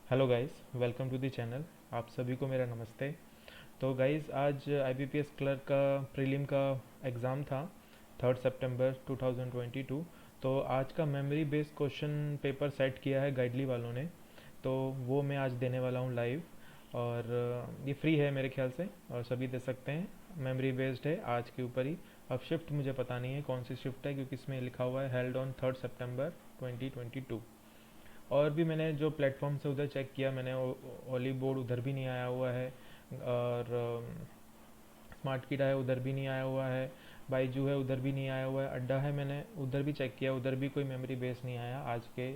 Hello guys, welcome to the channel. आप सभी को मेरा नमस्ते। तो गाइस, आज आईबीपीएस क्लर्क का प्रीलिम का एग्ज़ाम था, 3 सितंबर 2022। तो आज का memory based question paper set किया है गाइडली वालों ने, तो वो मैं आज देने वाला हूँ लाइव। और ये फ्री है मेरे ख्याल से और सभी दे सकते हैं। मेमोरी बेस्ड है आज के ऊपर ही। अब शिफ्ट मुझे पता नहीं है कौन सी शिफ्ट है, क्योंकि इसमें लिखा हुआ है हेल्ड ऑन 3 सितंबर 2022। और भी मैंने जो प्लेटफॉर्म से उधर चेक किया, मैंने ओली बोर्ड उधर भी नहीं आया हुआ है, और स्मार्ट किडा है उधर भी नहीं आया हुआ है, बाईजू है उधर भी नहीं आया हुआ है, अड्डा है मैंने उधर भी चेक किया, उधर भी कोई मेमोरी बेस नहीं आया आज के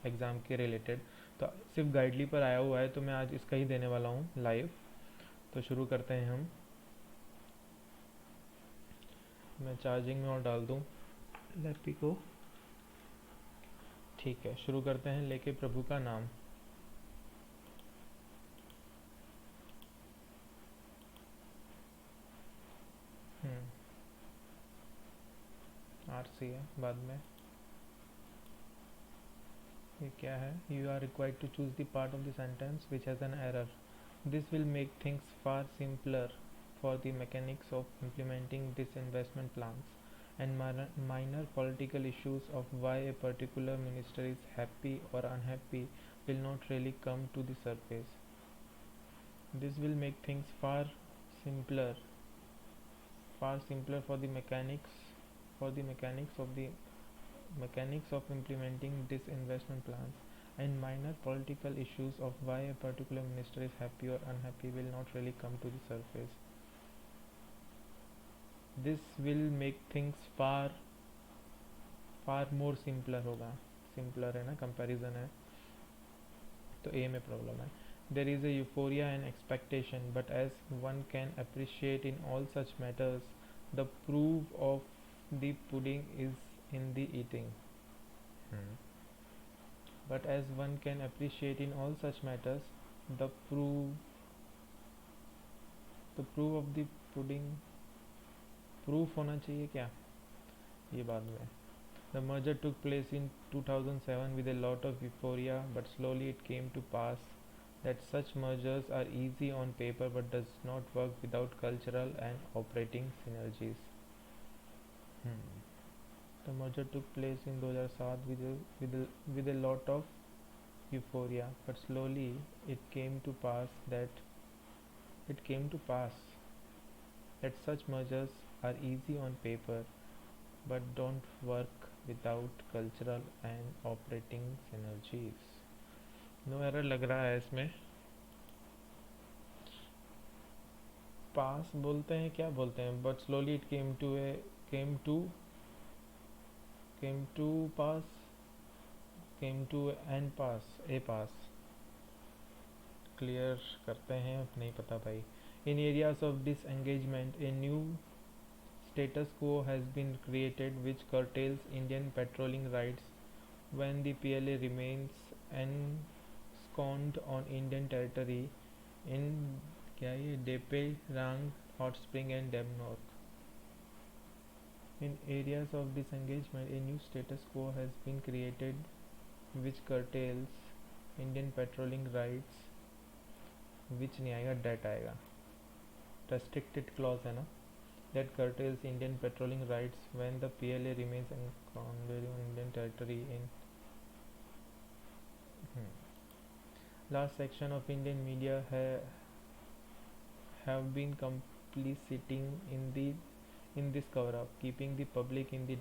एग्ज़ाम के रिलेटेड। तो सिर्फ गाइडली पर आया हुआ है, तो मैं आज इसका ही देने वाला हूँ लाइव। तो शुरू करते हैं हम। मैं चार्जिंग में और डाल दूँ लैपी को। ठीक है, शुरू करते हैं। लेके प्रभु का नाम। आरसी है बाद में। ये क्या है? You are required to choose the part of the sentence which has an error. This will make things far simpler for the mechanics of implementing disinvestment plans and minor political issues of why a particular minister is happy or unhappy will not really come to the surface. This will make things simpler far simpler for the mechanics of implementing disinvestment plans, and minor political issues of why a particular minister is happy or unhappy will not really come to the surface. This will make things far more simpler होगा। simpler है ना, comparison है। तो ए में problem है। There is a euphoria and expectation, but as one can appreciate in all such matters, the proof of the pudding is in the eating. Hmm. But as one can appreciate in all such matters, the proof of the pudding, proof होना चाहिए क्या, ये बाद में। The merger took place in 2007 with a lot of euphoria, but slowly it came to pass that such mergers are easy on paper but does not work without cultural and operating synergies. Hmm. The merger took place in 2007 with a lot of euphoria, but slowly it came to pass that such mergers are easy on paper but don't work without cultural and operating synergies. No error लग रहा है इसमें। पास बोलते हैं, क्या बोलते हैं, but slowly it came to came to pass came to an pass a pass. Clear करते हैं, नहीं पता भाई। In areas of disengagement a new status quo has been created which curtails Indian patrolling rights when the PLA remains ensconced on Indian territory in क्या ये Depsang hot spring and Demchok. In areas of disengagement, a new status quo has been created which curtails Indian patrolling rights, which नहीं आएगा, date आएगा। restricted clause है ना, that curtails Indian patrolling rights when the PLA remains ensconced on Indian territory in last section of Indian media have been complicity in this cover up, keeping the public in the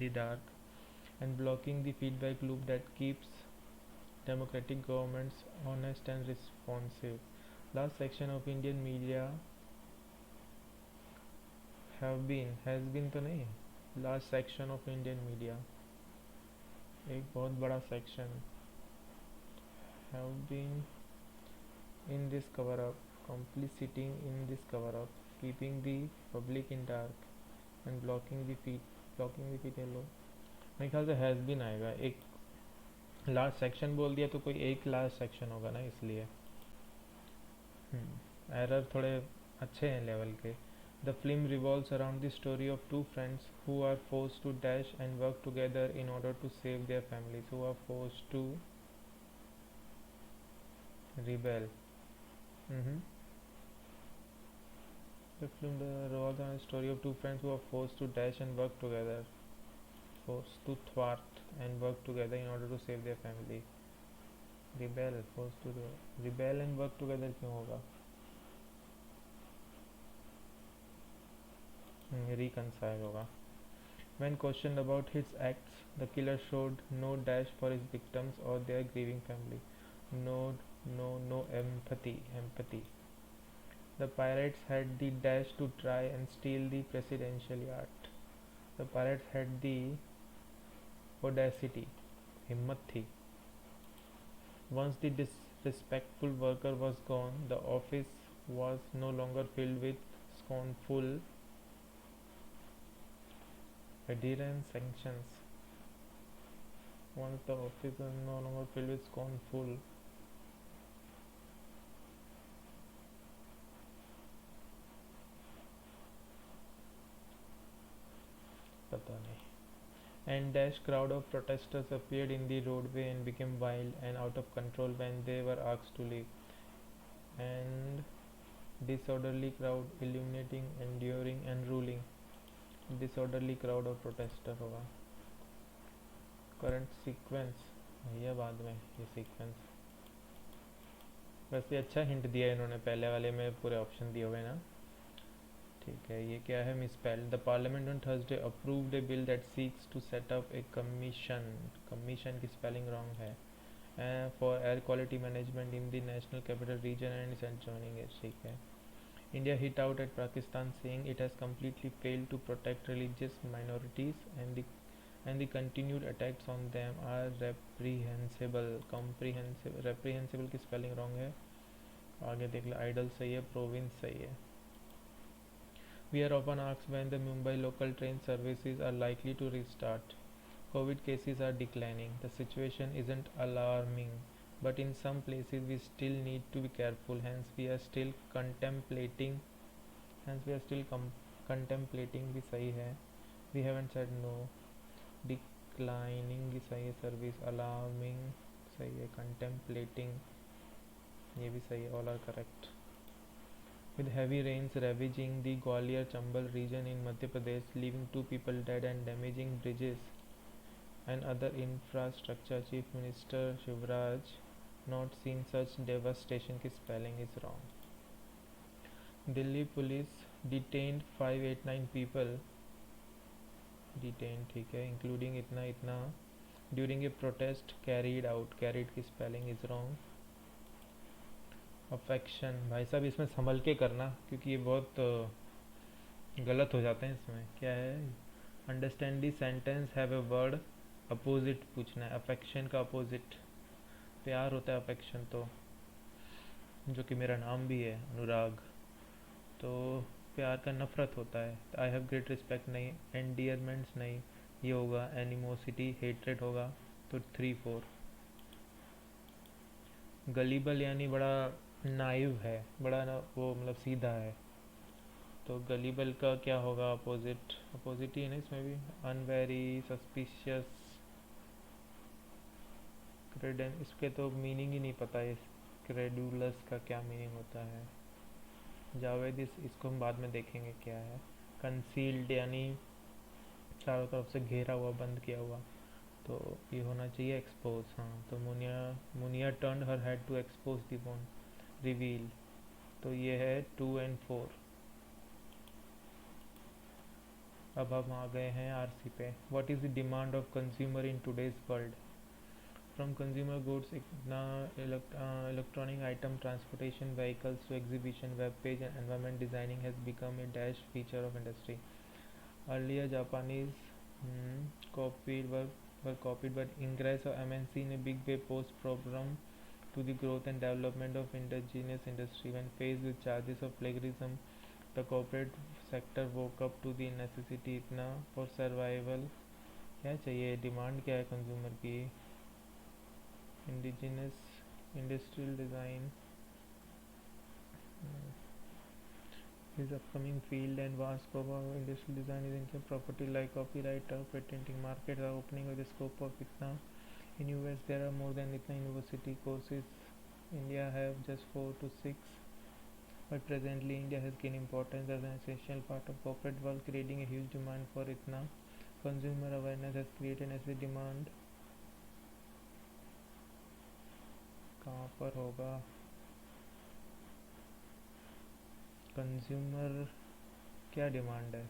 dark and blocking the feedback loop that keeps democratic governments honest and responsive. Last section of Indian media has been तो नहीं, last section of Indian media एक बहुत बड़ा section have been in this cover up, complicity in this cover up, keeping the public in dark and blocking the feed लो। मेरे ख्याल से has been आएगा। एक लास्ट सेक्शन बोल दिया तो कोई एक लास्ट सेक्शन होगा ना, इसलिए। एरर थोड़े अच्छे हैं लेवल के। The film revolves around the story of two friends who are forced to dash and work together in order to save their families, who are forced to rebel. Mm-hmm. The film revolves around a story of two friends who are forced to dash and work together, forced to thwart and work together in order to save their family. Rebel, forced to rebel and work together क्यों होगा? Reconcile होगा. When questioned about his acts, the killer showed no dash for his victims or their grieving family. No, no empathy. Empathy. The pirates had the dash to try and steal the presidential yacht. The pirates had the audacity. हिम्मत थी. Once the disrespectful worker was gone, the office was no longer filled with scornful adherence sanctions. Once the office was no longer filled with scornful. पता नहीं. And dash crowd of protesters appeared in the roadway and became wild and out of control when they were asked to leave. And disorderly crowd illuminating, enduring and ruling. Disorderly crowd of protester होगा. Current sequence भैया बाद में ये sequence. वैसे अच्छा hint दिया इन्होंने पहले वाले में पूरे ऑप्शन दिए हुए ना. ठीक है. ये क्या है? Misspelled. The parliament on Thursday approved a bill that seeks to set up a commission. Commission की स्पेलिंग रॉन्ग है. For air quality management in the national capital region and sent joining it. ठीक है. India hit out at Pakistan saying it has completely failed to protect religious minorities and the continued attacks on them are reprehensible. Reprehensible की spelling wrong है. आगे देख लो. Idol सही है. Province सही है. We are often asked when the Mumbai local train services are likely to restart. COVID cases are declining. The situation isn't alarming, but in some places we still need to be careful. Hence, we are still contemplating. Contemplating भी सही है. We haven't said no. Declining भी सही है. Service alarming सही है. Contemplating ये भी सही है. All are correct. With heavy rains ravaging the Gwalior-Chambal region in Madhya Pradesh, leaving 2 people dead and damaging bridges and other infrastructure, Chief Minister Shivraj not seen such devastation की spelling is wrong. Delhi police detained 589 people. Detained ठीक है, including इतना इतना during a protest carried out. Carried की spelling is wrong. Affection भाई साहब इसमें संभल के करना क्योंकि ये बहुत गलत हो जाते हैं इसमें. क्या है? Understand the sentence have a word opposite पूछना है. अफेक्शन का अपोजिट प्यार होता है. अफेक्शन तो जो कि मेरा नाम भी है अनुराग. तो प्यार का नफरत होता है. आई हैव ग्रेट रिस्पेक्ट नहीं. एंडियरमेंट्स नहीं. ये होगा एनिमोसिटी. हेट्रेड होगा. तो 3-4. गलीबल यानी बड़ा नाइव है. बड़ा ना वो मतलब सीधा है. तो गलीबल का क्या होगा? अपोजिट. अपोजिट ही है ना इसमें भी. अनवेरी. सस्पिशियस. क्रेडेन. इसके तो मीनिंग ही नहीं पता है. क्रेडुलस का क्या मीनिंग होता है? जावेद इसको हम बाद में देखेंगे क्या है. कंसील्ड यानी चारों तरफ से घेरा हुआ, बंद किया हुआ. तो ये होना चाहिए एक्सपोज. हाँ. तो Munia turn her head to expose the bone. Reveal. तो ये है 2 and 4. अब हम आ गए हैं आरसी पे. What is the demand of consumer in today's world? From consumer goods, electronic item, transportation vehicles to exhibition, web page and environment designing has become a dash feature of industry. Earlier Japanese were copied, but ingress of MNC in a big way post program to the growth and development of indigenous industry. When faced with charges of plagiarism, the corporate sector woke up to the necessity इतना for survival. क्या चाहिए? Demand क्या है consumer की? Indigenous industrial design is upcoming field and vast scope of industrial design is income property like copyright or patenting. Markets are opening with the scope of itna. In US there are more than itna university courses India have just 4 to 6, but presently India has gained importance as an essential part of corporate world, creating a huge demand for it now. Consumer awareness has created ऐसी demand. कहाँ पर होगा? Consumer क्या demand है?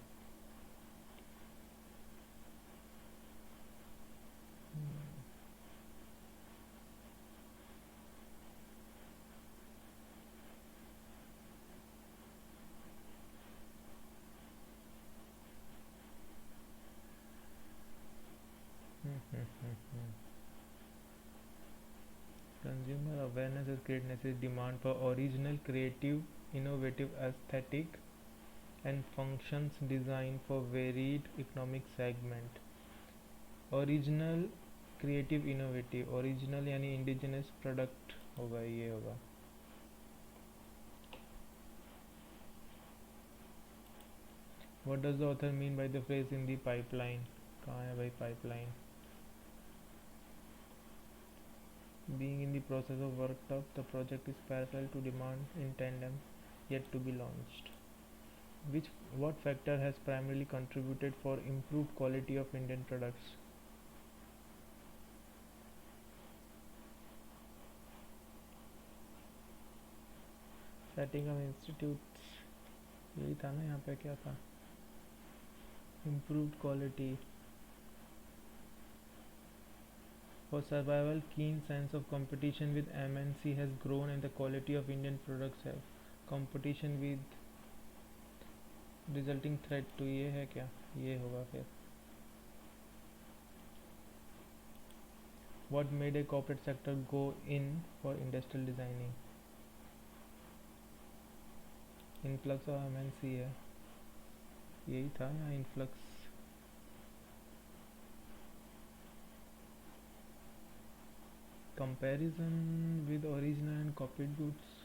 Consumer awareness has created necessary demand for original, creative, innovative, aesthetic, and functions designed for varied economic segment. Original, creative, innovative. Original यानी indigenous product होगा, ये होगा. What does the author mean by the phrase in the pipeline? कहाँ है भाई pipeline? Being in the process of work of the project is parallel to demand in tandem yet to be launched. Which what factor has primarily contributed for improved quality of Indian products? Setting up institutes, यही था ना, यहाँ पे क्या था? Improved quality. For survival, keen sense of competition with MNC has grown and the quality of Indian products have competition with resulting threat to, ये है क्या? ये होगा फिर. What made a corporate sector go in for industrial designing? Influx of MNC है, यही था या influx? Comparison with original and copied goods,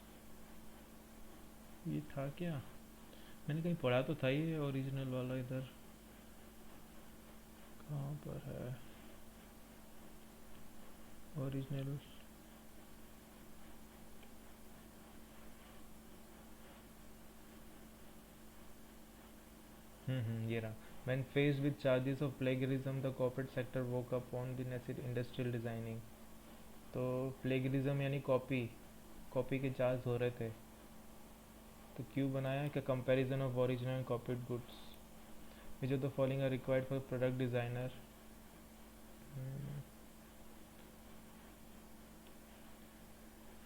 ये था क्या? मैंने कहीं पढ़ा तो था ये ओरिजिनल वाला. इधर कहाँ पर है ओरिजिनल? ये रहा. When faced with charges of plagiarism, the corporate sector woke up on the necessary industrial designing. तो प्लेगरिज्म यानी कॉपी के चार्ज हो रहे थे, तो क्यों बनाया? क्या comparison of original and copied goods. Which of the following are required for product designer?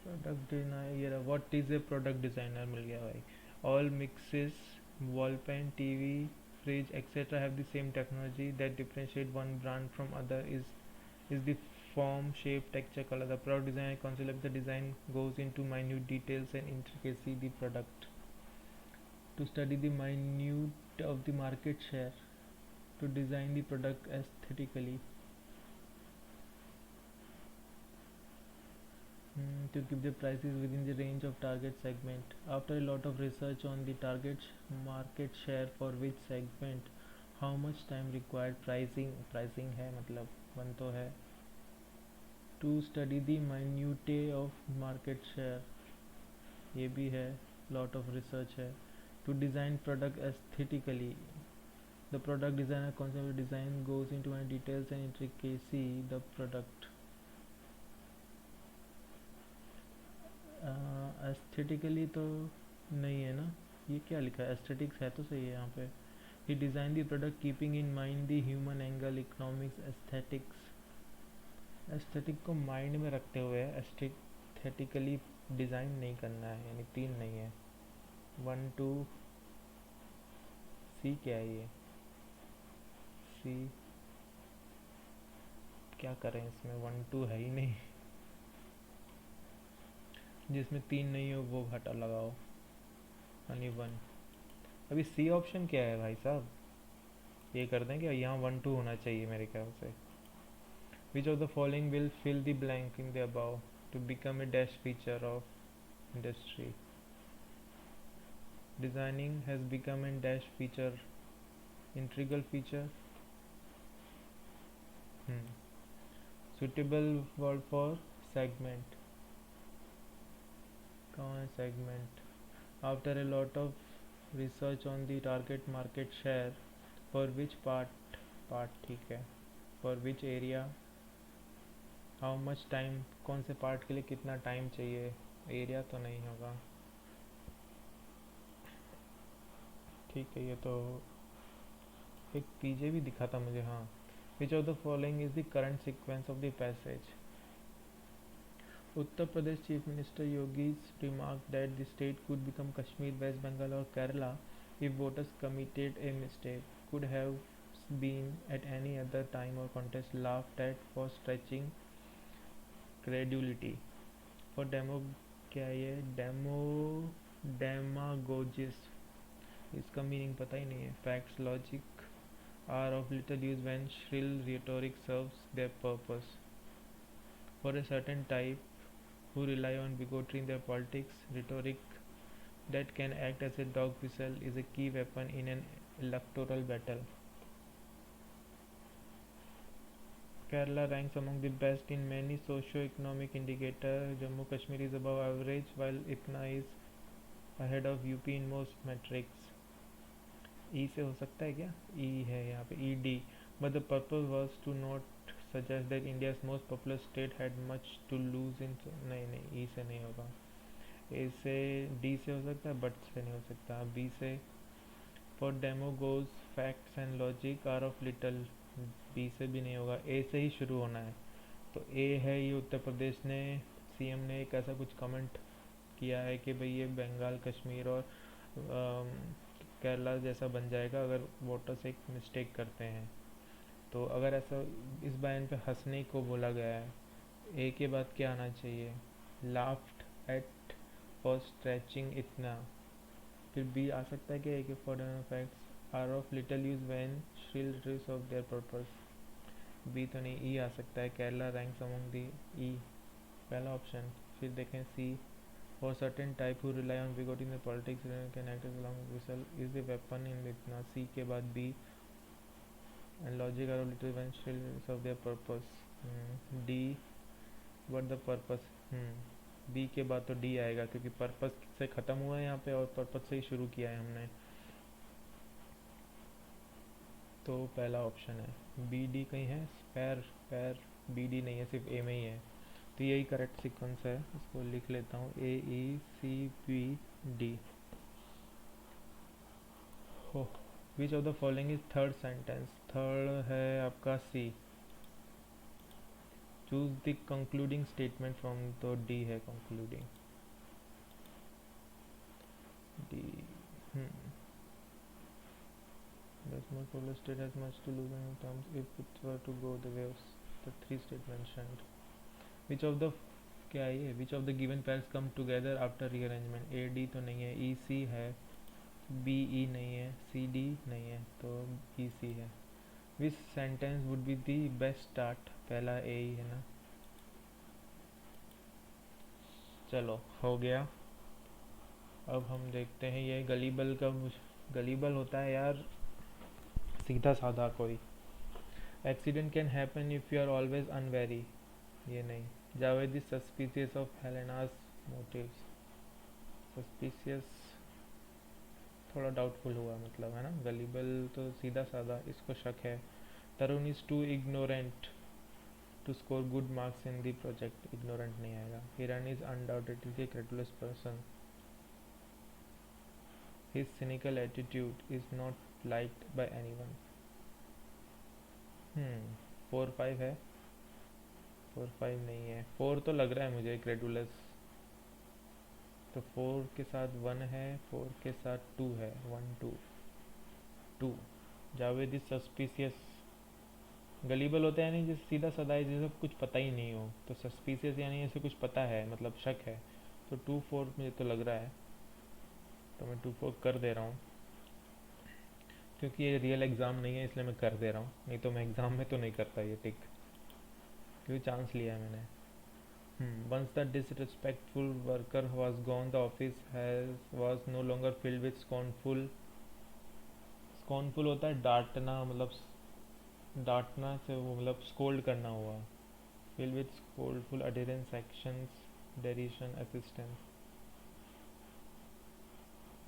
Product designer, ये रहा. What is a product designer? मिल गया भाई. All mixes, wall pen, TV, fridge, etc. have the same technology that differentiate one brand from other is the form, shape, texture, color. The product design concept of the design goes into minute details and intricacy the product. To study the minute of the market share, to design the product aesthetically, to keep the prices within the range of target segment. After a lot of research on the target market share for which segment, how much time required? Pricing है मतलब one तो है. To study the minutiae of market share, ये भी है, lot of research है. To design product aesthetically, the product designer concept of design goes into many details and intricacy the product. Aesthetically तो नहीं है ना, ये क्या लिखा है? एस्थेटिक्स है तो सही है यहाँ पे. He design the product keeping in mind the human angle, economics, aesthetics. Aesthetic को माइंड में रखते हुए एस्थेटिकली डिज़ाइन नहीं करना है, यानी 3 नहीं है. 1 2 सी क्या है ये? सी क्या करें इसमें? 1 2 है ही नहीं. जिसमें 3 नहीं हो वो घटा लगाओ, यानी 1. अभी सी ऑप्शन क्या है भाई साहब? ये कर दें क्या? यहाँ 1 2 होना चाहिए मेरे ख्याल से. Which of the following will fill the blank in the above to become a dash feature of industry? Designing has become a dash feature, integral feature. Suitable word for segment. कौन segment after a lot of research on the target market share for which part ठीक है for which area how much time कौन से part के लिए कितना time चाहिए area तो नहीं होगा ठीक है ये तो एक पीजे भी दिखा था मुझे हाँ विच of the following is the current sequence of the passage Uttar Pradesh Chief Minister Yogi remarked that the state could become Kashmir, West Bengal or Kerala if voters committed a mistake. Could have been at any other time or contest laughed at for stretching credulity. For demo क्या ये demagogists इसका meaning पता ही नहीं है facts logic are of little use when shrill rhetoric serves their purpose. For a certain type who rely on bigotry in their politics, rhetoric that can act as a dog whistle is a key weapon in an electoral battle. Kerala ranks among the best in many socio-economic indicators. Jammu Kashmir is above average, while IPNA is ahead of UP in most metrics. E से हो सकता है क्या? E है यहाँ पे ED. But the purpose was to not suggest that India's most populous state had much to lose in. नहीं E से नहीं होगा. A से D से हो सकता है, but से नहीं हो सकता. B से for demagogues facts and logic are of little. B से भी नहीं होगा. A से ही शुरू होना है. तो A है ये उत्तर प्रदेश ने सीएम ने एक ऐसा कुछ कमेंट किया है कि भाई ये बंगाल कश्मीर और केरला जैसा बन जाएगा अगर वोटर्स एक मिस्टेक करते हैं. तो अगर ऐसा इस बयान पे हंसने को बोला गया है ए के बाद क्या आना चाहिए लाफ्ड एट फॉर स्ट्रेचिंग इतना फिर बी आ सकता है कि ए के foreign facts are of little use when श्रिल रिस ऑफ देयर पर्पस बी तो नहीं ई आ सकता है Kerala ranks among the E पहला ऑप्शन. फिर देखें सी for certain type who rely on bigotry in the politics can act as a long whistle is the weapon in इतना C के बाद B and logic are of little when shrill serve their purpose. D what the purpose. B के बाद तो D आएगा क्योंकि purpose से ख़त्म हुआ है यहाँ पे और पर्पस से ही शुरू किया है हमने. तो पहला ऑप्शन है बी डी कहीं है पैर बी डी नहीं है सिर्फ ए में ही है तो यही करेक्ट सीक्वेंस है. इसको लिख लेता हूँ ए ई सी बी डी. हो which of the following is third sentence. Third है आपका C. Choose the concluding statement from तो डी है concluding D. The small polar state has much to lose in terms if it were to go the way of the three states mentioned. Which of the क्या है ये विच of the given pairs come together after rearrangement. A D तो नहीं है ई सी है B E नहीं है C D नहीं है तो बी सी है. विच sentence would be the best start. पहला ए ही है ना. चलो हो गया. अब हम देखते हैं ये गलीबल का गलीबल होता है यार सीधा साधा कोई. Accident can happen if you are always unwary. ये नहीं. Javed is suspicious of Helena's motives. Suspicious थोड़ा डाउटफुल हुआ मतलब है ना. गलीबल तो सीधा साधा इसको शक है. Tarun is too ignorant to score good marks in the project. Ignorant नहीं आएगा. Hiran is undoubtedly credulous person. His cynical attitude is not liked by anyone. 4-5 है. 4-5 नहीं है. 4 तो लग रहा है मुझे क्रेडुलस. तो 4 के साथ 1 है 4 के साथ 2 है 1-2. Javed is suspicious. गलीबल होता है यानी जिस सीधा साधा है जिसे कुछ पता ही नहीं हो. तो सस्पिशियस यानी ऐसे कुछ पता है मतलब शक है. तो 2-4 मुझे तो लग रहा है. तो मैं 2-4 कर दे रहा हूँ क्योंकि ये रियल एग्ज़ाम नहीं है इसलिए मैं कर दे रहा हूँ. नहीं तो मैं एग्ज़ाम में तो नहीं करता ये टिक क्योंकि चांस लिया है मैंने. Once the disrespectful worker was gone, the office was no longer filled with scornful. Scornful होता है डांटना मतलब डांटना से वो मतलब स्कोल्ड करना हुआ. Filled with scornful adherence, actions, derision, assistance.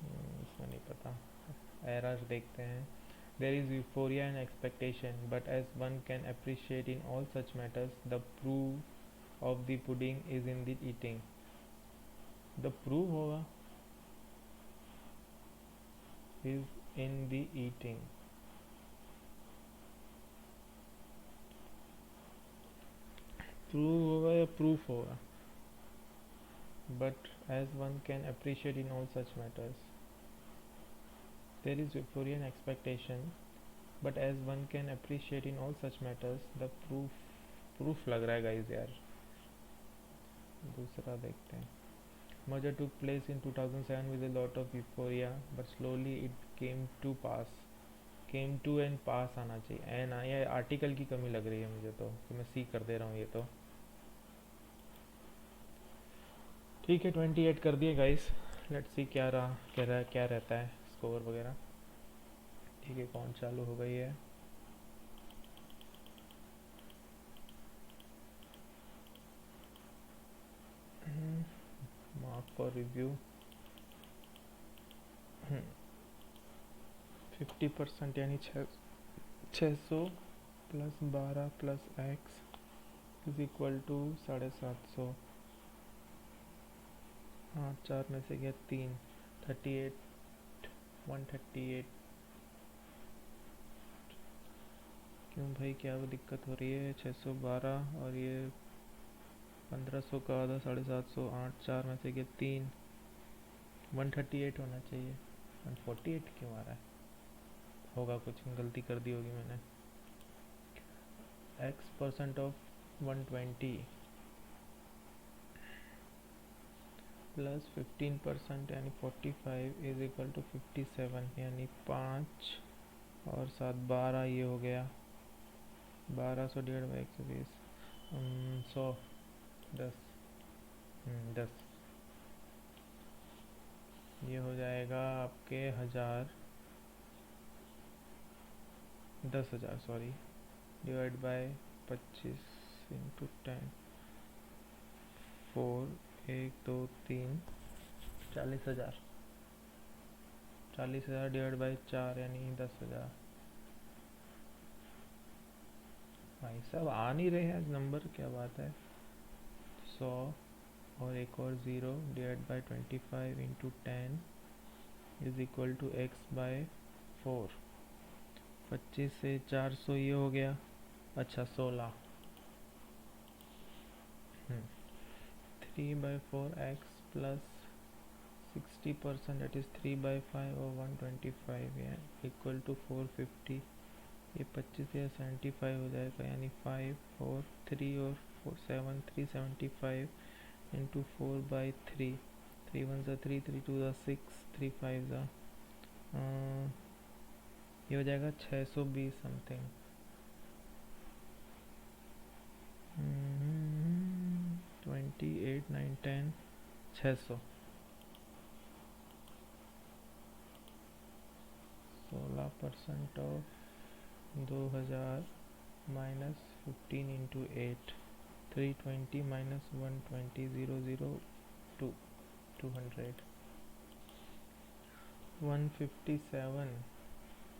इसमें नहीं पता, एरर देखते हैं. There is euphoria and expectation, but as one can appreciate in all such matters, the proof of the pudding is in the eating. The proof होगा is in the eating. Proof होगा या proof होगा? But as one can appreciate in all such matters, there is euphoria and expectation, but as one can appreciate in all such matters, the proof लग रहा है guys यार. दूसरा देखते हैं. Merger took place in 2007 with a lot of euphoria, but slowly it came to pass. Came to and pass आना चाहिए. N आया, आर्टिकल की कमी लग रही है मुझे तो मैं सी कर दे रहा हूँ ये तो. ठीक है 28 कर दिए गाइस. लेट्स सी क्या रहा, क्या रहता है स्कोर वगैरह. ठीक है कौन चालू हो गई है. Mark for review. 50% यानी 600 plus 12 plus x is equal to 750. हाँ 4 में से गया 3. 38 138. क्यों भाई क्या वो दिक्कत हो रही है. 612 और ये 1500 का आधा 750. 8 4 में से गया 3. 138 होना चाहिए. 148 क्यों आ रहा है. होगा कुछ गलती कर दी होगी मैंने. x% ऑफ 120 प्लस 15% यानी 45 इज इक्वल टू 57 यानी 5 और 7 12. ये हो गया 1200 डिवाइड बाई 120. 100 10 10. ये हो जाएगा आपके 10,000 sorry divide by 25 into 10. 4 1 2 3 40,000. 40,000 divide by 4 यानी 10,000. भाई साहब आ नहीं रहे हैं नंबर, क्या बात है. 100 और एक और 0 divide by 25 into 10 is equal to x by 4. 25 से 400 ये हो गया. अच्छा 16. 3/4 x प्लस 60% दैट इज 3/5 और 125 है इक्वल टू 450. ये 25 या 75 हो जाएगा यानी 5 4 3 और 4 7 375 इंटू 4/3. 3 1 ज़ा 3 3 2 ज़ा 6 3 5 ज़ा ये हो जाएगा 620 something. 28 9 10 600. 16% of 2000 minus 15 into 8 320 minus 120 002 200 157.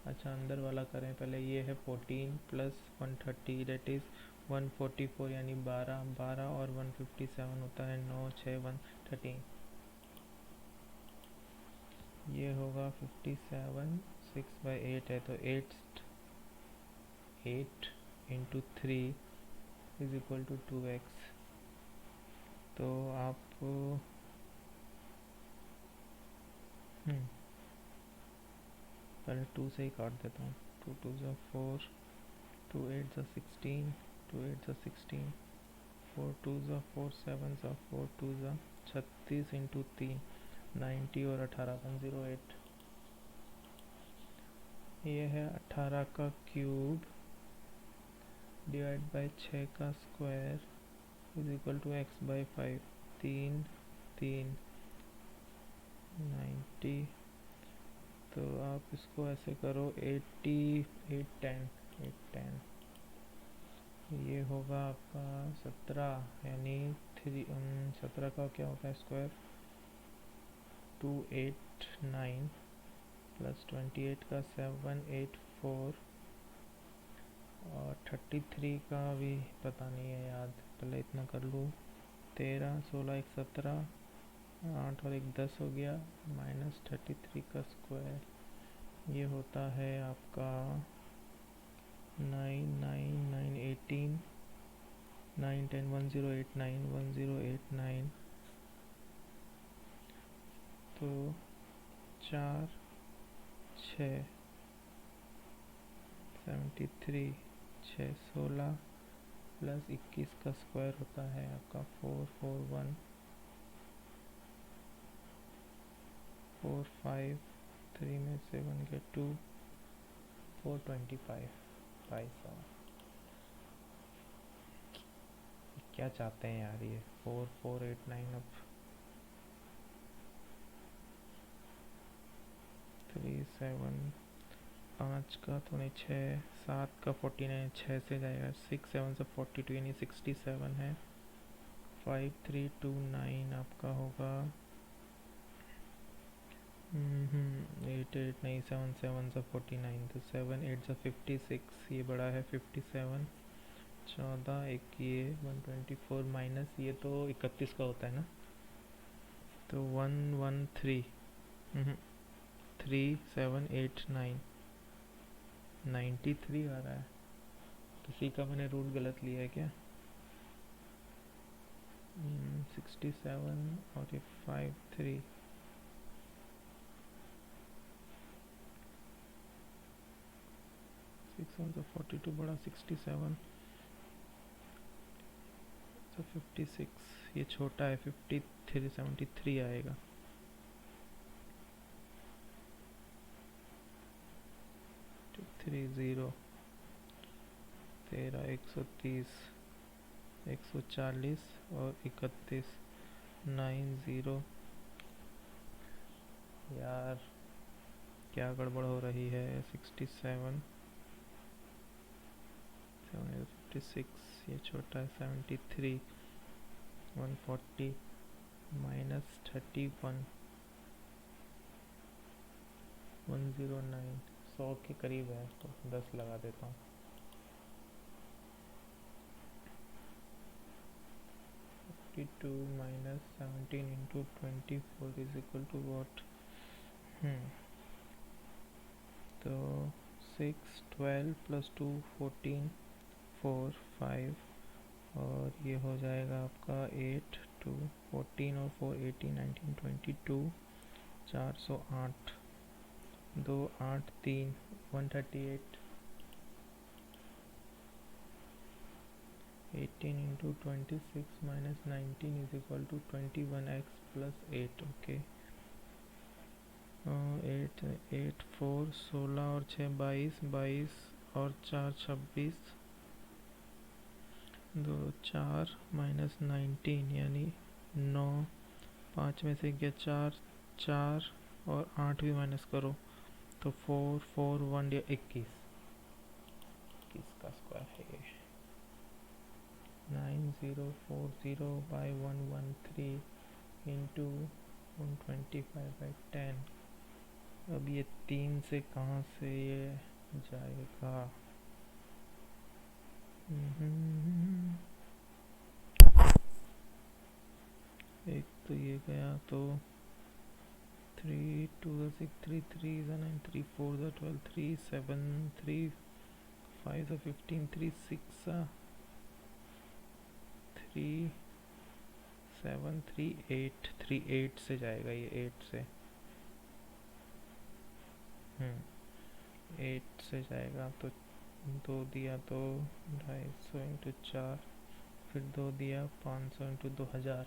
अच्छा अंदर वाला करें पहले. ये है 14 प्लस 130 डेट इज़ 144 यानी 12 12 और 157 होता है 9 6 113. ये होगा 57 6/8 है तो 8 into 3 is equal to 2x. तो आप पहले 2 से ही काट देता हूँ. 2 2 ज़ा 4 2 8 ज़ा 16 2 8 ज़ा 16 4 2 ज़ा 4 7 ज़ा 4 2 ज़ा 36 इंटू 3 90 और 18 108. ये है 18 का क्यूब डिवाइड बाय 6 का square is equal to x by 5. 3 3 90. तो आप इसको ऐसे करो 80 8 10 8 10. ये होगा आपका 17 यानी 17 का क्या होता है स्क्वायर 289 प्लस 28 का 784 और 33 का भी पता नहीं है याद, पहले इतना कर लूँ। 13 16 1 17, 8 और 1 10 हो गया, माइनस 33 का स्क्वायर, ये होता है आपका 9 9 9 18 9 10 1089 1089। तो 4 6 73 6 16 प्लस 21 का स्क्वायर होता है आपका 441 4 5 3 में से 1 के 2 425 भाई साहब क्या चाहते हैं यार ये 4489। अब 3 7 5 का तो नहीं, 6 7 का 49, 6 से जाएगा, 6 7 से 42 यानी 67 है। 5329 आपका होगा 8 8 नहीं, 7 7 से 49, तो 7 8 से 56, ये बड़ा है 57। 14 एक ये 124 माइनस ये तो 31 का होता है ना, तो 113 3 7 8 9 93 आ रहा है। किसी का मैंने रूट गलत लिया है क्या? 67 और ये 53 6 1 से 42 बड़ा 67 तो 56, ये छोटा है 53 73 आएगा। 30 13 130 140 और 31 90। यार क्या गड़बड़ हो रही है। 67 56, ये छोटा है 73 140 माइनस 31 109, 100 के करीब है तो 10 लगा देता हूँ। 52 minus 17 into 24 is equal to what? तो 6 12 प्लस 2 14 4 5 और ये हो जाएगा आपका 8 2 14 और 4 18 19 22 408 2 8 3 138 18 into 26 minus 19 is equal to 21x plus 8। Okay 8 8 4 16 और 6 22 22 और 4 26 2 4 माइनस 19 यानी 9, 5 में से गया 4 4 और 8 भी माइनस करो तो 4 4 1 या 21 का स्क्वायर है 9040 बाई 113 इंटू 125/10। अब ये 3 से कहाँ से ये जाएगा? एक तो ये गया तो 3 2 6 3 3 9 3 4 12 3 7 3 5 15 3 6 3 7 3 8 3 8 से जाएगा ये 8 से 8 से जाएगा तो 2 दिया तो 250 इंटू 4, फिर 2 दिया 500 इंटू 2000।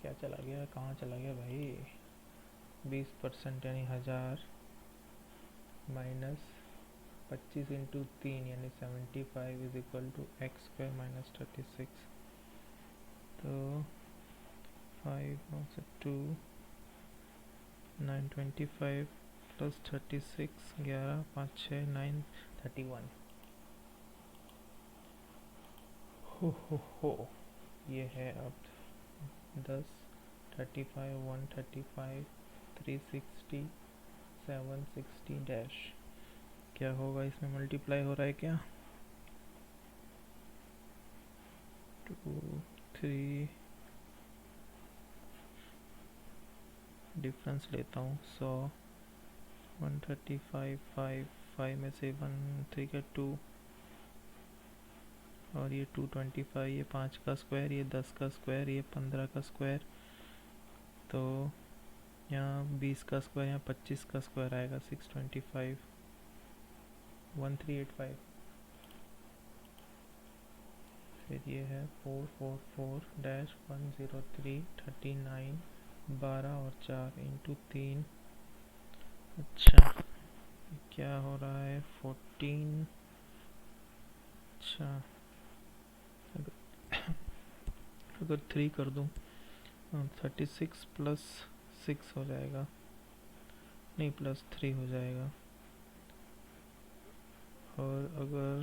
क्या चला गया, कहाँ चला गया भाई? 20% यानी 1000 माइनस 25 इंटू 3 यानी 75 is equal to x square minus 36। तो 5 9 से 2 925 प्लस 36 11 5 6 9 31। हो ये है अब 10 135, 135, 360, 760 डैश। क्या होगा इसमें, मल्टीप्लाई हो रहा है क्या? 2 3 डिफरेंस लेता हूँ 100, 135, 5 5 में से 1 3 का 2, और ये 225, ये 5 का स्क्वायर, ये 10 का स्क्वायर, ये 15 का स्क्वायर, तो यहाँ 20 का स्क्वायर, यहाँ 25 का स्क्वायर आएगा 625, 1385। फिर ये है 444 डैश 103 39, 12 और 4 इंटू 3। अच्छा, क्या हो रहा है 14। अच्छा, अगर 3 कर दूँ 36 प्लस 6 हो जाएगा, नहीं प्लस 3 हो जाएगा। और अगर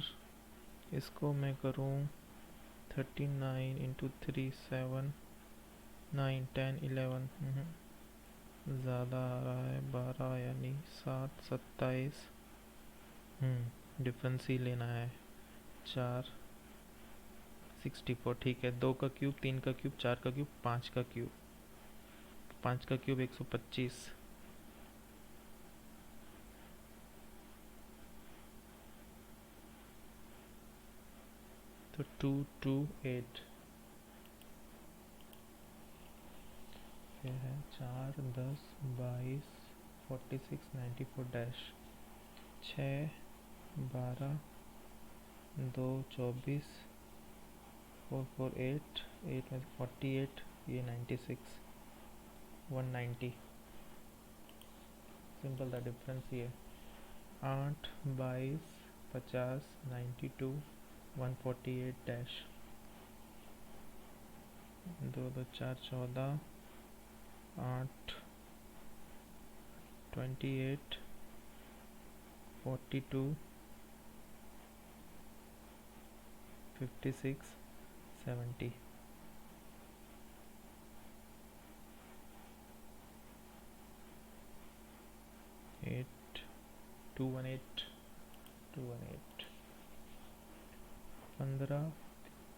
इसको मैं करूँ 39 इंटू 3 7 9 10 11, ज़्यादा आ रहा है 12, यानी 7 27। डिफरेंस ही लेना है 4 64। ठीक है, 2 का क्यूब, 3 का क्यूब, 4 का क्यूब, 5 का क्यूब। 5 का क्यूब 125, तो 228। फिर है 4 10 22 46 94 डैश, 6 12 2 24, 4 4 8 8 में 48, ये 96 190। सिंपल था, डिफरेंस ये 8 22 50 92 148 डैश, 2 2 4 14, 8 28 42 56 70। 8 218 218, 15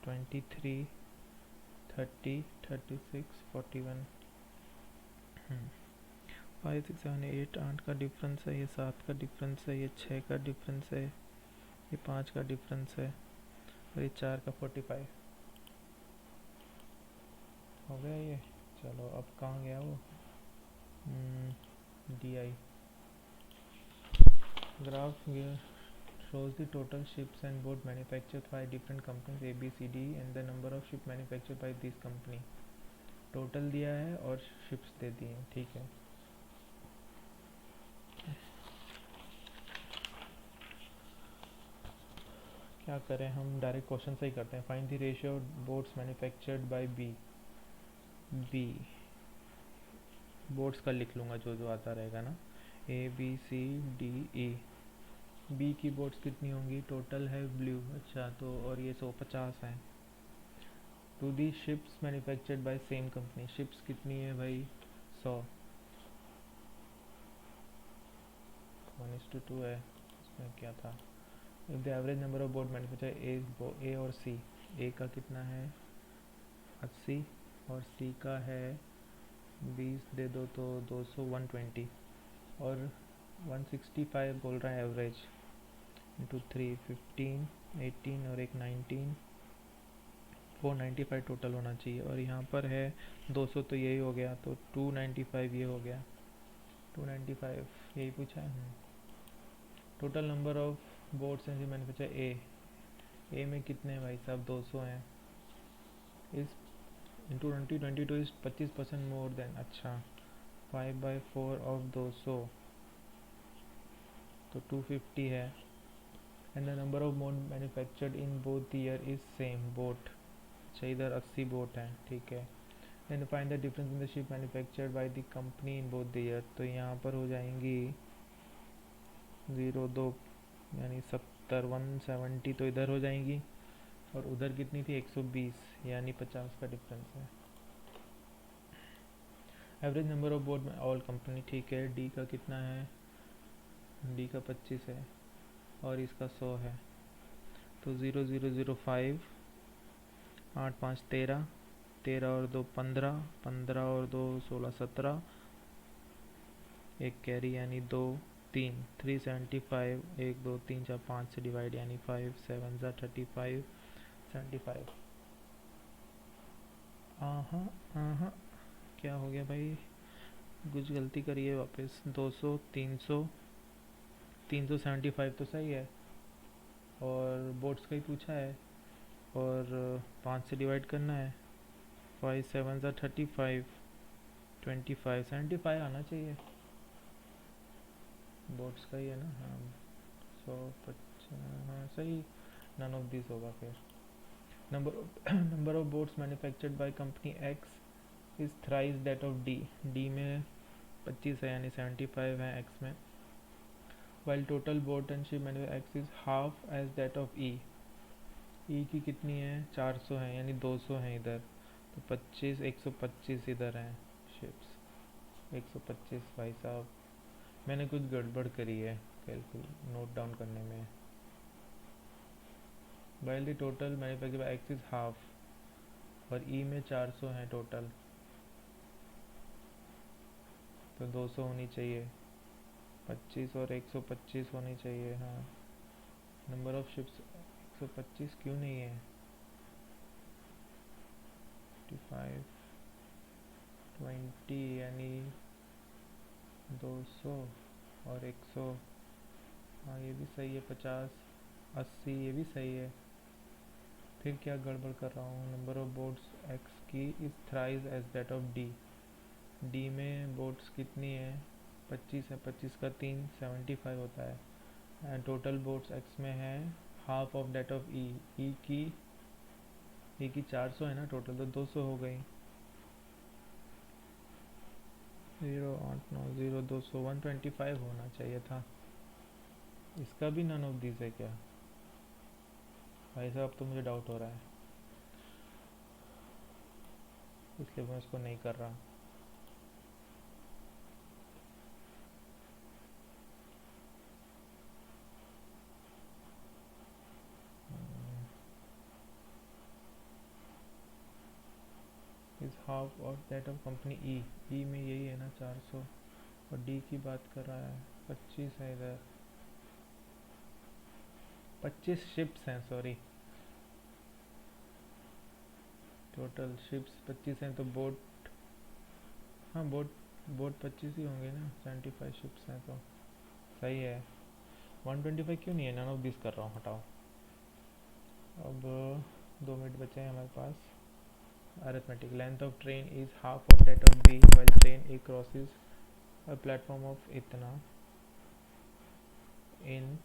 23 30 36 41। 5 6 7 8, 8 का डिफरेंस है, ये 7 का डिफरेंस है, ये 6 का डिफरेंस है, ये 5 का डिफरेंस है, और ये 4 का 45 हो गया ये। चलो अब कहाँ गया वो, DI graph shows the total ships and boat manufactured by different companies A B C D and the number of ship manufactured by this company। Total दिया है और शिप्स दे दिए हैं, ठीक है। क्या करें, हम डायरेक्ट क्वेश्चन से ही करते हैं। Find the ratio boats manufactured by B. Boats का लिख लूँगा जो जो आता रहेगा ना, ABCDE। बी की बोट्स कितनी होंगी, टोटल है ब्लू, अच्छा तो, और ये 150 हैं। To the ships manufactured by same company, ships कितनी है भाई 100, 1:2 है। इसमें क्या था, if the average number of boat manufacture A और सी, ए का कितना है 80 और सी का है 20 दे दो तो 200 120, और 165 बोल रहा है एवरेज, इंटू 3 15 18 और एक 19, 495 टोटल होना चाहिए। और यहाँ पर है 200 तो यही हो गया, तो 295 ये हो गया, 295 यही पूछा है। Total number of boats and manufacture A में कितने हैं भाई साहब 200 हैं, इस इंटू 2022 इज 25% मोर देन, अच्छा 5/4 ऑफ 200 तो 250 है। And the number of boat manufactured in both year is same boat, अच्छा इधर 80 बोट हैं, ठीक है। And find the difference in the ship manufactured by the company in both the year, तो यहाँ पर हो जाएंगी 0 2, यानी 70 170 तो इधर हो जाएंगी, और उधर कितनी थी 120, यानी 50 का डिफरेंस है। एवरेज नंबर ऑफ बोर्ड में ऑल कंपनी, ठीक है। डी का कितना है, डी का 25 है और इसका 100 है, तो 0005, 8 5 13, 13 और 2 15, 15 और 2 16 17, एक कैरी यानी 2 3, 375, 1 2 3 4 5 से डिवाइड यानी 5 7 ज़ा 35 75। हाँ हाँ, क्या हो गया भाई, कुछ गलती करिए वापस। 200 300 375 तो सही है, और बोर्ड्स का ही पूछा है, और 5 से डिवाइड करना है। 5 7 ज़ा 35, 25 75 आना चाहिए, बोर्ड्स का ही है ना। हाँ 150, हाँ सही, नन ऑफ दिस होगा फिर। Number of boards manufactured by company X is thrice that of D, D में 25 है यानी 75 है एक्स में। While total board and ship manufactured X is half as that of E, E की कितनी है 400 है यानी 200 है इधर, तो 25 125 इधर हैं शिप्स 125। भाई साहब मैंने कुछ गड़बड़ करी है कैलकुल नोट डाउन करने में। While the total manufactured by x is half और ई में 400 है टोटल, तो 200 होनी चाहिए, 25 और 125 होनी चाहिए। हाँ नंबर ऑफ शिप्स 125 क्यों नहीं है, 55 20 यानी 200 और 100, हाँ ये भी सही है। 50 80 ये भी सही है, फिर क्या गड़बड़ कर रहा हूँ। नंबर ऑफ बोर्ड्स एक्स की is thrice as that of D, D में बोर्ड्स कितनी है 25 है, 25 का 3 75 होता है, एंड टोटल बोर्ड्स एक्स में है half of date of E, E की 400 है ना टोटल, तो 200 हो गई। 0 8 9 0 200 125 होना चाहिए था। इसका भी नन ऑफ दिस है क्या भाई साहब, अब तो मुझे डाउट हो रहा है, इसलिए मैं इसको नहीं कर रहा। Is half of that of company E, E में यही है ना 400, और डी की बात कर रहा है 25 है इधर, 25 शिप्स हैं सॉरी, टोटल शिप्स 25 हैं, तो बोट, हाँ बोट बोट 25 ही होंगे ना, 75 शिप्स हैं तो सही है। 125 क्यों नहीं है, नन ऑफ दिस कर रहा हूँ, हटाओ। अब 2 मिनट बचे हैं हमारे पास। Arithmetic, length of train is half of that of B while train A crosses a platform of इतना in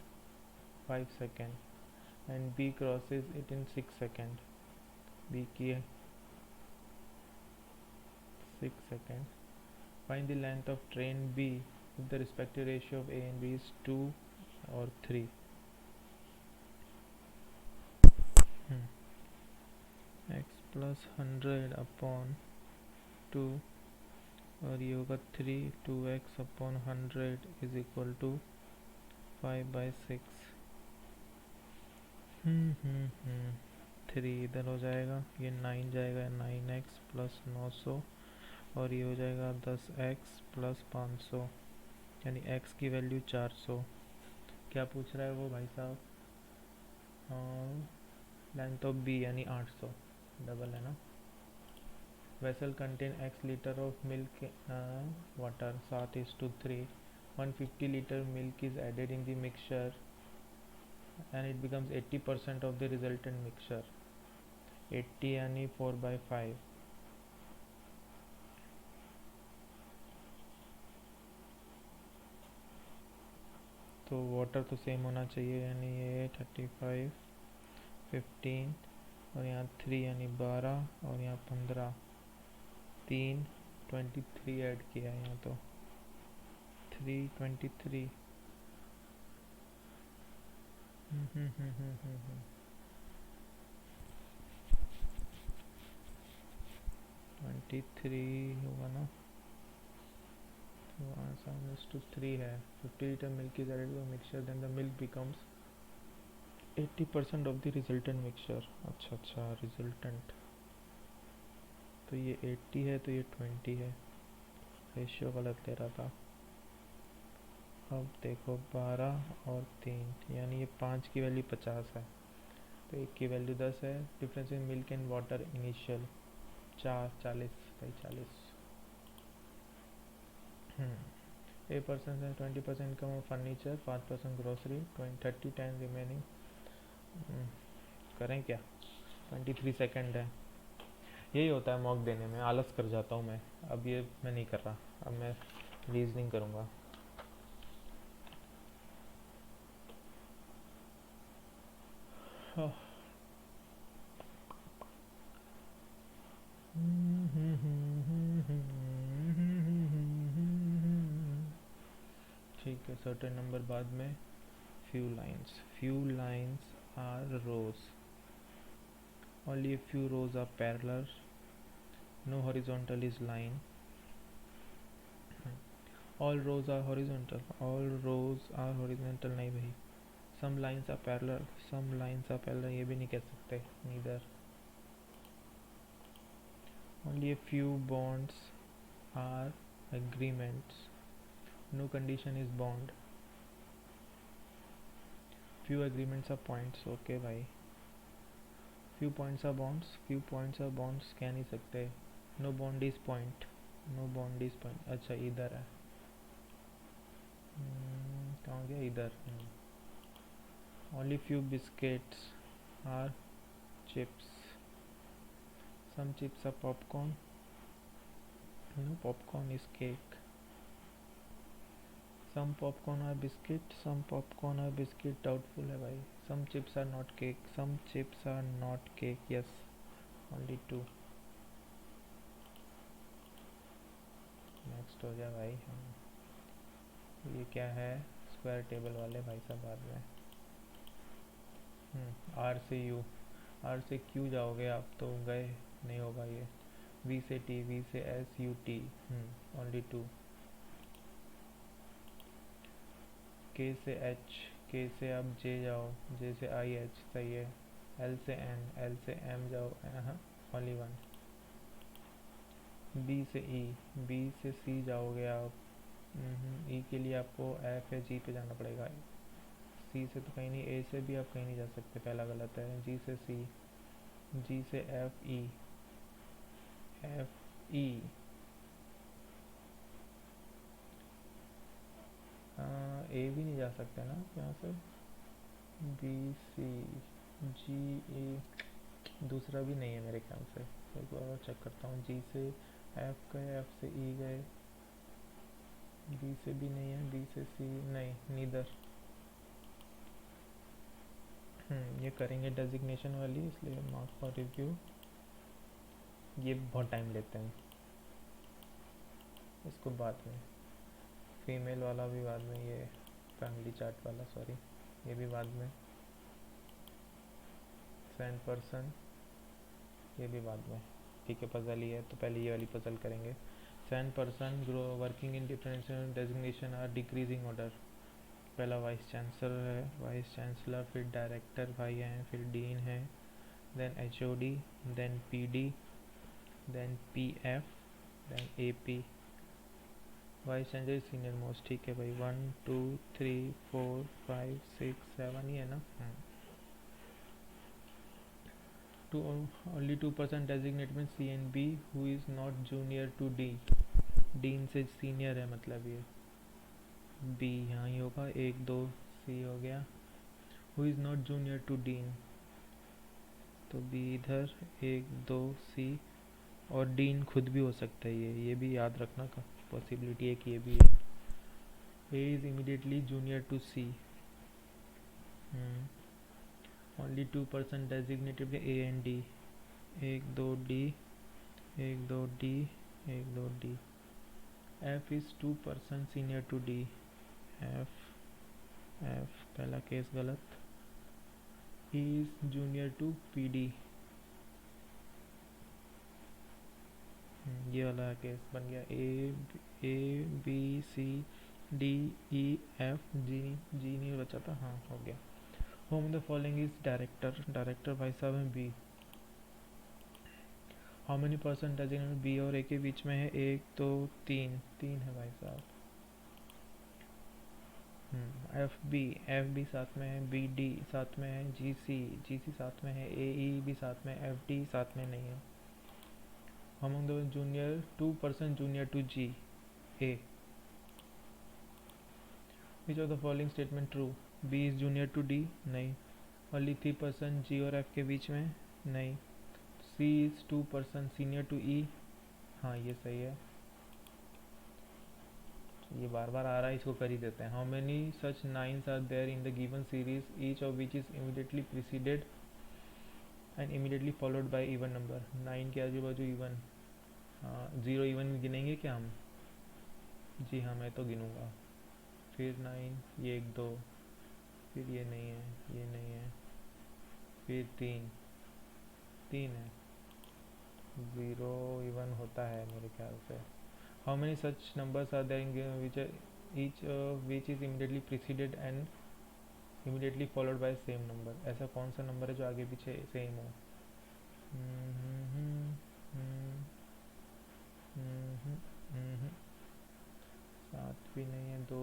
5 second and B crosses it in 6 second, B की है 6 second. Find the length of train B if the respective ratio of A and B is 2 or 3। x plus 100 upon 2 और ये होगा 3, 2x upon 100 is equal to 5/6। 3 इधर हो जाएगा, ये 9 जाएगा, 9x प्लस 900 और ये हो जाएगा 10x प्लस 500 यानी x की वैल्यू 400। क्या पूछ रहा है वो भाई साहब, लेंथ ऑफ बी यानी 800, डबल है ना। Vessel contain x litre of milk water 7:3, 150 litre milk is added in the mixture and it becomes 80% of the resultant mixture, 80 यानी 4/5। तो वाटर तो सेम होना चाहिए, यानी ये 35 15 और यहाँ 3 यानी 12 और यहाँ 15, 3 23 ऐड किया है यहाँ तो 3 23। 23 होगा ना, 1 is to 3 है. 50 liter milk is added to the mixture, then the milk becomes 80% of the resultant mixture. अच्छा अच्छा, resultant तो ये 80 है, तो ये 20 है. रेशियो गलत ले रहा था. अब देखो 12 और 3, यानी ये 5 की वैल्यू 50 है, तो 1 की वैल्यू 10 है. Difference in milk and water initial 40 by 40. 8% है. 20% income of furniture, 5% grocery, 30 10 remaining. करें क्या? 23 सेकेंड है. यही होता है मॉक देने में, आलस कर जाता हूँ मैं. अब ये मैं नहीं कर रहा, अब मैं रीजनिंग करूँगा. ठीक है, सर्टेन नंबर बाद में. few lines are rows, only a few rows are parallel, no horizontal is line. all rows are horizontal नहीं भाई. some lines are parallel ये भी नहीं कह सकते. neither. only a few bonds are agreements, no condition is bond. few agreements are points. okay भाई. few points are bonds कह नहीं सकते. no bond is point. अच्छा इधर है. कहाँ गया? इधर. only few biscuits are chips, some chips are popcorn, no popcorn is cake. some popcorn are biscuit, doubtful है भाई. some chips are not cake. yes, only 2. Next हो जाए भाई. ये क्या है? स्क्वायर टेबल वाले भाई सब बाद में. आर से क्यू जाओगे आप तो गए नहीं होगा ये. वी से टी, वी से एस, यू टी. ओनली 2. के से से आप जे जाओ, जे से आई एच. सही है. एल से एम जाओ. ओनली 1. बी से सी जाओगे आप. ई के लिए आपको एफ या जी पे जाना पड़ेगा. सी से तो कहीं नहीं, ए से भी आप कहीं नहीं जा सकते, पहला गलत है. जी से सी, जी से एफ ई. ए भी नहीं जा सकते ना यहाँ से. बी सी जी ए दूसरा भी नहीं है मेरे ख्याल से. एक बार और चेक करता हूँ. जी से एफ गए, एफ से ई गए. बी से भी नहीं है, बी से सी नहीं. नीदर. ये करेंगे डेजिग्नेशन वाली, इसलिए मार्क फॉर रिव्यू. ये बहुत टाइम लेते हैं, इसको बाद में. फीमेल वाला भी बाद में. ये फैमिली चार्ट वाला, सॉरी, ये भी बाद में. सैन पर्सन ये भी बाद में. ठीक है, पजल ही है तो पहले ये वाली पजल करेंगे. Seven person grow working in different designation are decreasing order. पहला वाइस चांसलर है, वाइस चांसलर, फिर डायरेक्टर भाई हैं, फिर डीन है, then HOD, then PD, then PF, then AP. Vice chancellor senior most. ठीक है भाई. 1 2 3 4 5 6 7 ही है ना. only 2% designate में C and B who is not junior to D. Dean से सीनियर है मतलब ये. बी यहाँ ही होगा. 1 2 सी हो गया. Who is not junior to dean, तो बी इधर. 1 2 सी. और डीन खुद भी हो सकता है. ये भी याद रखना का पॉसिबिलिटी है कि ये भी है. A is immediately junior to C. Only 2% designated A and D. 1 2 D, 1 2 D, 1 2 D. F is 2% senior to D. F पहला केस गलत. He is junior to P D. ये वाला केस बन गया A B C D E F जी नहीं बचा था, हाँ हो गया। Whom the following is director, director भाई साहब है B. How many percentage B और ए के बीच में है, एक दो तीन, तीन है भाई साहब। एफ बी साथ में है, बी डी साथ में है, जी सी साथ में है, ए ई भी साथ में, एफ डी साथ में नहीं है। Among the junior 2% junior to G A, which of the following statement true, B is junior to D, नहीं। ओनली 3% जी और एफ के बीच में, नहीं। C is 2% senior to E, हाँ ये सही है। ये बार बार आ रहा है, इसको कर ही देते हैं। How many such nines are there in the given series, each of which is immediately preceded and immediately followed by even number. 9 के आजू बाजू इवन, हाँ 0 इवन में गिनेंगे क्या हम? जी हाँ मैं तो गिनूँगा। फिर 9, ये 1 2, फिर ये नहीं है, ये नहीं है, फिर 3 3 है, 0 इवन होता है मेरे ख्याल से। How many such numbers are there in which each which is immediately preceded and immediately followed by same number. ऐसा कौन सा नंबर है जो आगे पीछे सेम हो? हम्म, हम्म, हम्म, हम्म, हम्म, 7 भी नहीं है, 2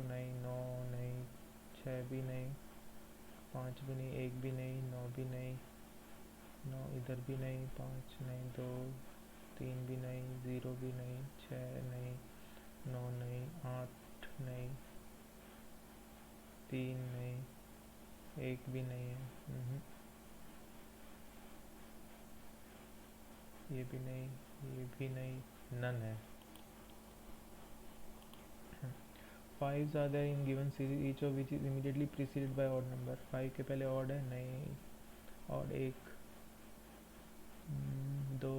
नहीं, 9 नहीं, 6 भी नहीं, 5 भी नहीं, 1 भी नहीं, 9 भी नहीं, 9 इधर भी नहीं, 5 नहीं, 2 3 भी नहीं, 0 भी नहीं, 6 नहीं, 9 नहीं, 8 नहीं, 3 नहीं, 1 भी नहीं है, ये भी नहीं, ये भी नहीं, नन है। Fives are there in given series, each of which is immediately preceded by odd number. 5 के पहले ऑड है, नहीं। ऑड 1, 2,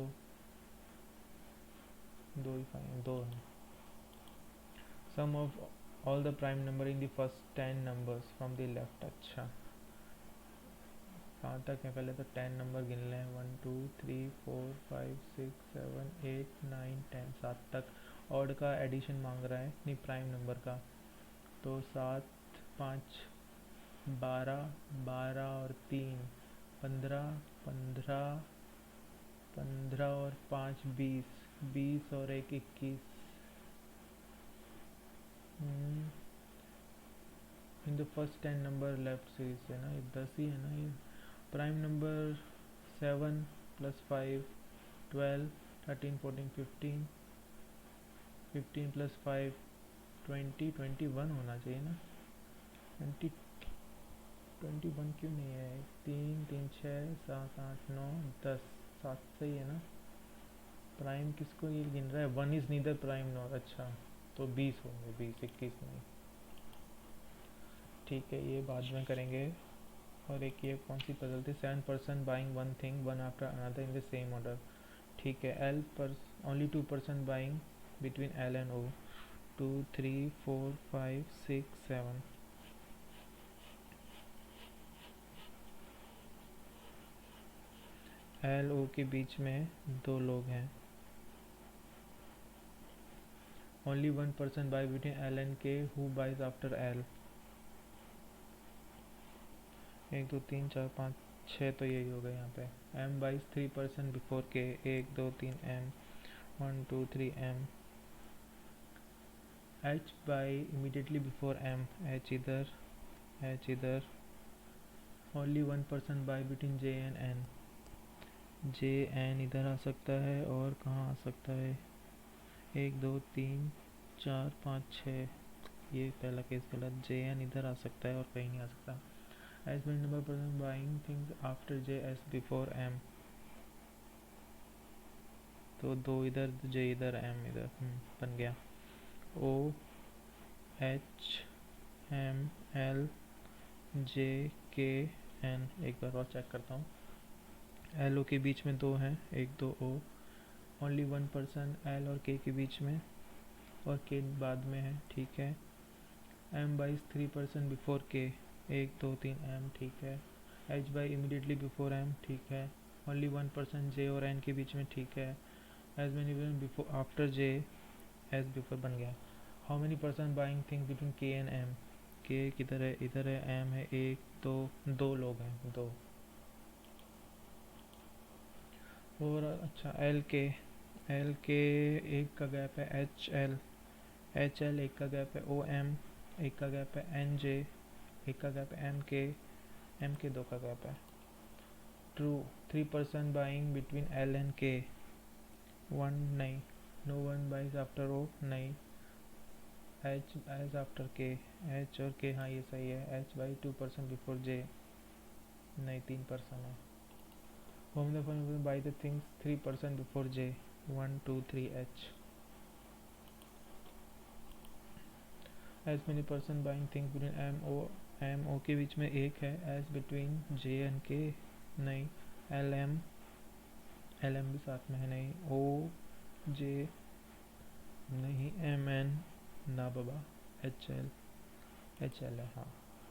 2 ही 5 2 है। Sum of all the prime number in the first 10 numbers from the left. अच्छा कहाँ तक है? पहले तो 10 नंबर गिन लें, 1 2 3 4 5 6 7 8 9 10, 7 तक। ऑड का एडिशन मांग रहा है, नहीं प्राइम नंबर का। तो 7 5 12, 12 और 3 15, 15, 15 और 5 20, 20 और 1 21। इन the first 10 number left series से ना, ये 10 ही है ना। ये प्राइम नंबर 7 + 5 12, 13 14 15, 15 + 5 20 21 होना चाहिए ना। 20 21 क्यों नहीं है? 3 3 6 7 8 9 10, 7 सही है ना। प्राइम किसको ये गिन रहा है? 1 इज नीदर प्राइम नॉर। अच्छा तो 20 होंगे, 20 21 नहीं। ठीक है ये बाद में करेंगे। और एक ये कौन सी पजल थी? 7% buying one thing one after another in the same order. ठीक है। एल पर only 2% buying between L and O. 2 3 4 5 6 7। L O के बीच में 2 लोग हैं। Only 1% buy between L and K, who buys after L. 1 2 3 4 5 6 तो यही होगा यहाँ पे। एम बाइज 3% बिफोर के। 1 2 3 M, 1 2 3 M. H by immediately before M, H इधर, एच इधर। Only 1% buy between J and N. J N इधर आ सकता है और कहाँ आ सकता है? 1 2 3 4 5 6, ये पहला केस गलत। जे एन इधर आ सकता है और कहीं नहीं आ सकता। As by number person buying things after J as before M. तो 2 इधर, जे इधर, एम इधर, बन गया। O H M L J K N. एक बार और चेक करता हूँ। एल ओ के बीच में 2 हैं, 1 2 ओ। ओनली 1% एल और के बीच में, और के बाद में है। ठीक है। एम बाई 3% बिफोर के। 1 2 3 एम। ठीक है। H by immediately before M. ठीक है। ओनली 1% जे और एन के बीच में। ठीक है। एज मैनी बिफोर आफ्टर जे एज बिफोर बन गया। How many person buying things between के एंड एम। के किधर है, इधर है, एम है, एक दो, दो लोग हैं, दो। और अच्छा एल के एक का गैप है, एच एल एक का गैप है, ओ एम एक का गैप है, एन जे एक का गैप है, एम के दो का गैप है। True, 3% buying between L and K, one नहीं, no one buys after O नहीं, H as after K, H और के, हाँ ये सही है, एच बाई 2% बिफोर जे नहीं, 3% है। Home the fun buy the things 3% before J, 1 2 3 H. As many person buying things between M O के बीच में एक है, एज बिटवीन जे एंड के नहीं, एल एम भी साथ में है नहीं, ओ जे नहीं, एम एन ना बाबा, एच एल है, हाँ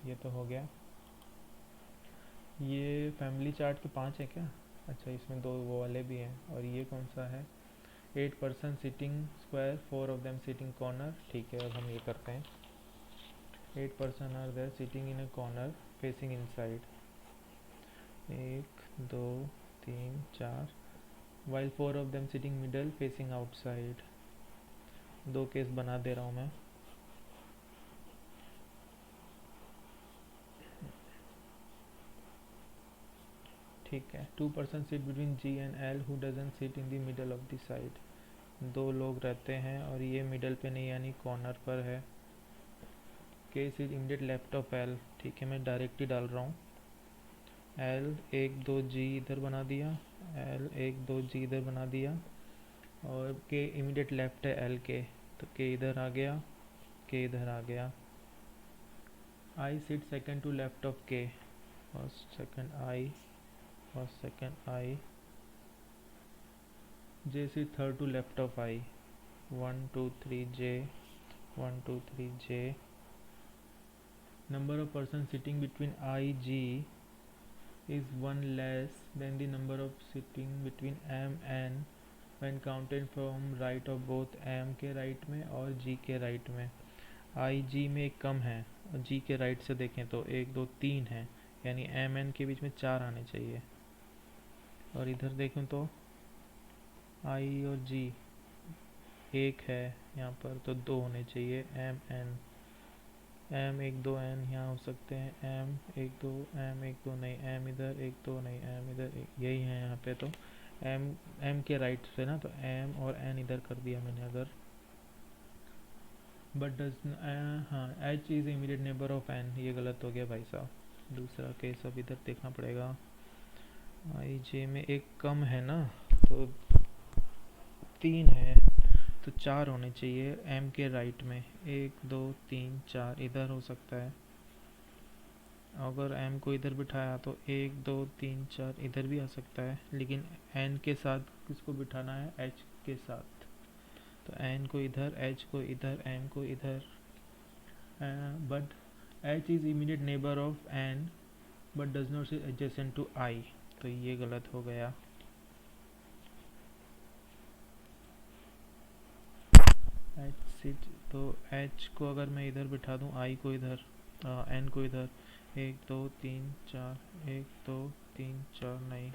ये तो हो गया। ये फैमिली चार्ट के 5 है क्या? अच्छा इसमें दो वो वाले भी हैं। और ये कौन सा है? 8 person sitting square, 4 of them sitting corner. ठीक है, अब हम ये करते हैं। 8 person are there sitting in a corner facing inside, 1 2 3 4, while 4 of them sitting middle facing outside. दो केस बना दे रहा हूँ मैं। ठीक है, 2 person sit between G and L who doesn't sit in the middle of the side. दो लोग रहते हैं और ये मिडल पे नहीं यानी कॉर्नर पर है। Case is immediate left of L. ठीक है, मैं डायरेक्ट ही डाल रहा हूँ। एल 1 2 जी इधर बना दिया, एल 1 2 जी इधर बना दिया, और के इमीडिएट लेफ्ट है एल के, तो के इधर आ गया, के इधर आ गया। I sit second to left of K, first second I, first second I. J sit third to left of I, 1 2 3 J, 1 2 3 J. Number of persons sitting between I G is one less than the number of sitting between M N when counted from right of both M के right में और G के right में। I G में एक कम है और G के राइट से देखें तो 1 2 3 है, यानी M N के बीच में 4 आने चाहिए। और इधर देखें तो I और G एक है यहाँ पर, तो 2 होने चाहिए। M N, एम 1 2 एन यहाँ हो सकते हैं, एम 1 2, एम 1 2 नहीं, एम इधर 1 2 नहीं, एम इधर यही है यहाँ पे। तो एम के राइट से ना, तो एम और एन इधर कर दिया मैंने अगर। बट डज, हाँ H is immediate neighbour of N, ये गलत हो गया भाई साहब। दूसरा केस अब इधर देखना पड़ेगा। आई जे में एक कम है ना, तो 3 है, तो 4 होने चाहिए एम के राइट में। 1 2 3 4 इधर हो सकता है। अगर m को इधर बिठाया तो 1 2 3 4 इधर भी आ सकता है, लेकिन n के साथ किसको बिठाना है? h के साथ। तो n को इधर, h को इधर, m को इधर। But h is immediate neighbour of n but does not sit adjacent to i, तो ये गलत हो गया। h सिट, तो h को अगर मैं इधर बिठा दूँ, i को इधर, n को इधर, 1 2 3 4, 1 2 3 4 नहीं,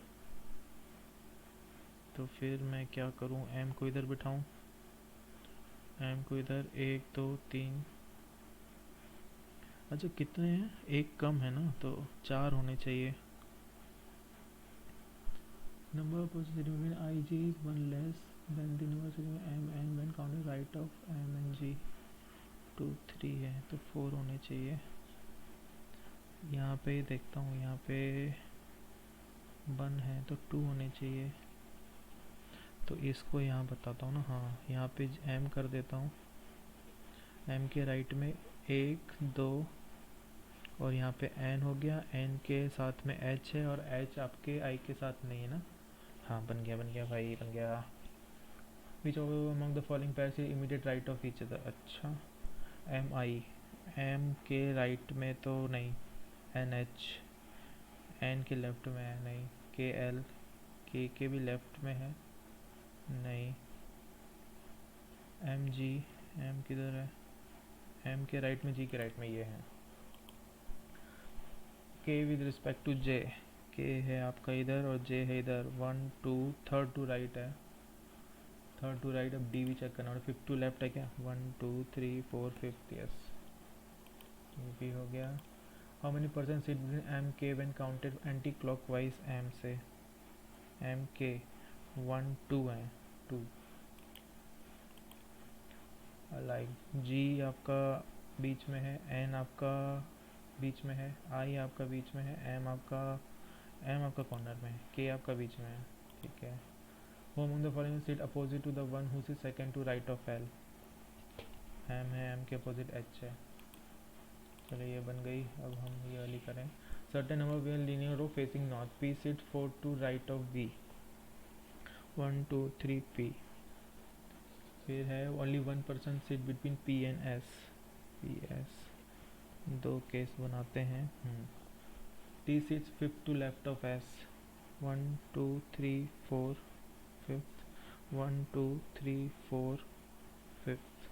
तो फिर मैं क्या करूं? m को इधर बिठाऊं, m को इधर, 1 2 3। अच्छा कितने हैं? एक कम है ना, तो 4 होने चाहिए। Number of person sitting between I G is one less than the number sitting M N when counted right of M N G. 2 3 है तो 4 होने चाहिए। यहाँ पे देखता हूँ, यहाँ पे 1 है तो 2 होने चाहिए। तो इसको यहाँ बताता हूँ ना, हाँ यहाँ पे m कर देता हूँ, m के राइट में 1 2, और यहाँ पे n हो गया, n के साथ में h है, और h आपके i के साथ नहीं है ना। हाँ बन गया भाई, बन गया। Which of among the following pairs is immediate right of each other. अच्छा एम आई, m के राइट में तो नहीं, एन एच, n के लेफ्ट में है नहीं, के एल, के भी लेफ्ट में है, नहीं, एम जी, एम किधर है, एम के राइट में, जी के राइट में ये है। के विद रिस्पेक्ट टू जे, के है आपका इधर और जे है इधर, 1 2 थर्ड टू राइट है, थर्ड टू राइट। अब डी भी चेक करना, और 5 टू लेफ्ट है क्या, 1 2 3 4 5, यस, ये भी हो गया। How many percent sit between M K when counted anti clockwise M से, एम के 1 2 है, 2। लाइक जी आपका बीच में है, एन आपका बीच में है, आई आपका बीच में है, एम आपका कॉर्नर में है, के आपका बीच में है, ठीक है। Who among the following sit opposite to the one who sit second to right of L, M है, एम के अपोजिट एच है। चलिए ये बन गई। अब हम ये वाली करें, certain number V linear row facing north, P sit 4 to right of V, 1 2 3 P. फिर है only 1% sit between P and S, P S, दो केस बनाते हैं। T sits 5th to left of S, 1 2 3 4 5th, 1 2 3 4 5th,